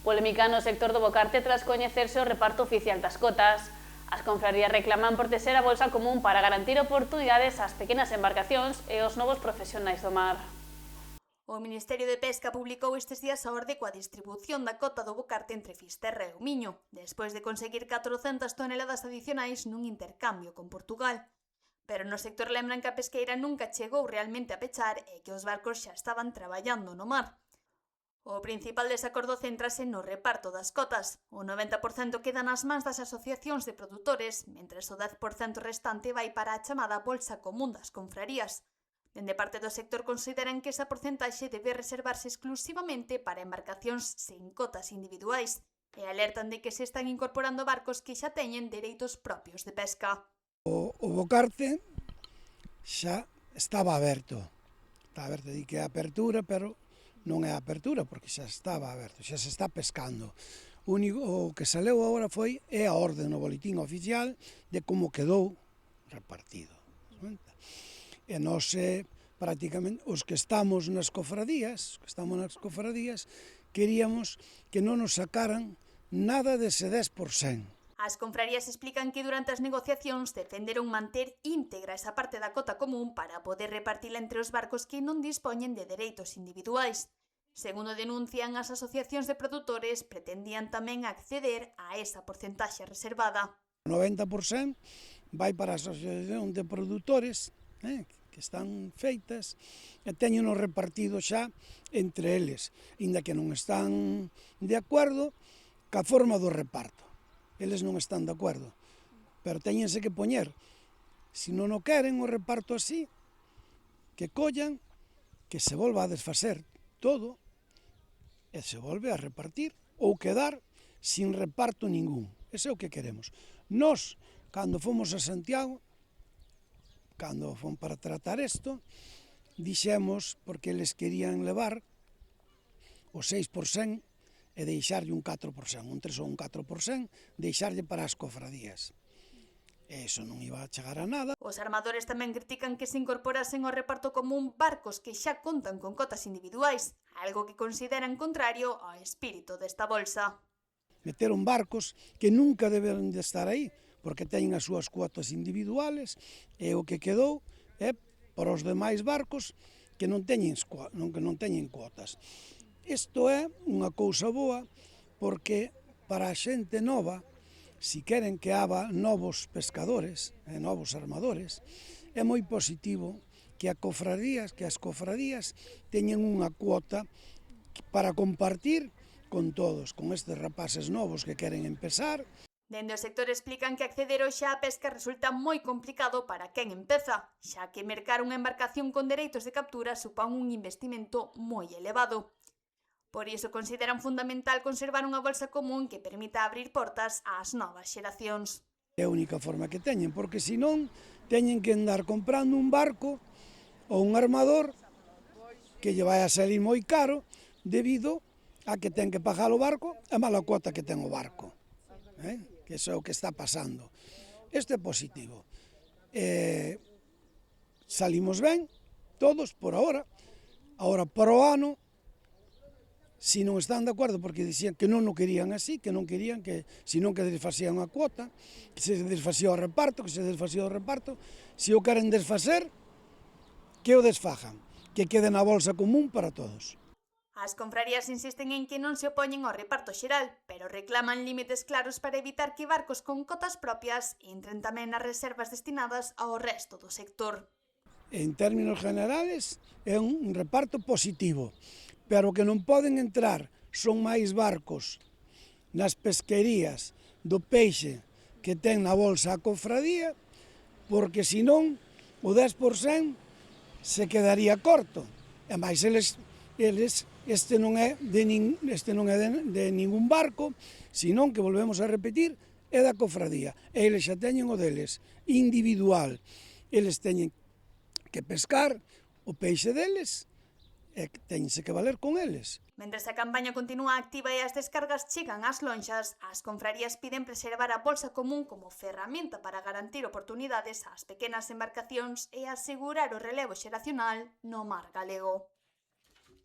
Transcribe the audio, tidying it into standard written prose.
Polémica no sector do bocarte tras coñecerse o reparto oficial das cotas. As confrarías reclaman proteger a bolsa común para garantir oportunidades ás pequenas embarcacións e aos novos profesionais do mar. O Ministerio de Pesca publicou estes días a orde coa distribución da cota do bocarte entre Fisterra e o Miño, despois de conseguir 400 toneladas adicionais nun intercambio con Portugal. Pero no sector lembran que a pesqueira nunca chegou realmente a pechar e que os barcos xa estaban traballando no mar. O principal desacordo céntrase no reparto das cotas. O 90% queda nas mans das asociacións de produtores, mentres o 10% restante vai para a chamada bolsa común das confrarías. Dende parte do sector consideran que esa porcentaxe debe reservarse exclusivamente para embarcacións sen cotas individuais e alertan de que se están incorporando barcos que xa teñen dereitos propios de pesca. O bocarte xa estaba aberto. Está aberto, di que é apertura, pero non é apertura, porque xa estaba aberto, xa se está pescando. O que saleu agora é a orde no boletín oficial de como quedou repartido. E nós, prácticamente, os que estamos nas cofradías, queríamos que non nos sacaran nada dese 10%. As confrarías explican que durante as negociacións defenderon manter íntegra esa parte da cota común para poder repartila entre os barcos que non dispoñen de dereitos individuais. Segundo denuncian, as asociacións de produtores pretendían tamén acceder a esa porcentaxe reservada. O 90% vai para a asociación de produtores, que están feitas, e teñeno repartido xa entre eles, inda que non están de acordo ca forma do reparto. Eles non están de acordo, pero teñense que poñer. Se non o queren o reparto así, que collan, que se volva a desfacer todo e se volve a repartir ou quedar sin reparto ningún. Ese é o que queremos. Nós, cando fomos a Santiago, cando fomos para tratar isto, dixemos, porque eles querían levar o 6% e deixarlle un 4%, un 3 ou un 4%, deixarlle para as cofradías. E iso non iba a chegar a nada. Os armadores tamén critican que se incorporasen ao reparto común barcos que xa contan con cotas individuais, algo que consideran contrario ao espírito desta bolsa. Meteron barcos que nunca deben de estar aí, porque teñen as súas cuotas individuales, e o que quedou é para os demais barcos que non teñen cuotas. Isto é unha cousa boa, porque para a xente nova, se queren que haxa novos pescadores e novos armadores, é moi positivo que as cofradías teñen unha cuota para compartir con todos, con estes rapaces novos que queren empezar. Dende o sector explican que acceder hoxe á pesca resulta moi complicado para quen empeza, xa que mercar unha embarcación con dereitos de captura supón un investimento moi elevado. Por iso consideran fundamental conservar unha bolsa común que permita abrir portas ás novas xeracións. É a única forma que teñen, porque senón teñen que andar comprando un barco ou un armador que lle vai a salir moi caro debido a que ten que pagar o barco a mala cuota que ten o barco. Que iso é o que está pasando. Isto é positivo. Salimos ben, todos, por ahora. Ahora, para o ano, se non están de acordo, porque dicían que non o querían así, que non querían que, senón que desfacían a cuota, que se desfacía o reparto, se o queren desfacer, que o desfajan, que quede na bolsa común para todos. As confrarías insisten en que non se opoñen ao reparto xeral, pero reclaman límites claros para evitar que barcos con cotas propias entren tamén nas reservas destinadas ao resto do sector. En términos generales, é un reparto positivo, pero que non poden entrar son máis barcos nas pesquerías do peixe que ten na bolsa a cofradía, porque senón o 10% se quedaría corto. E máis este non é de ningún barco, senón que volvemos a repetir, é da cofradía. Eles xa teñen o deles individual. Eles teñen que pescar o peixe deles e teñense que valer con eles. Mentres a campaña continúa activa e as descargas chegan ás lonxas, as confrarías piden preservar a bolsa común como ferramenta para garantir oportunidades ás pequenas embarcacións e asegurar o relevo xeracional no mar galego.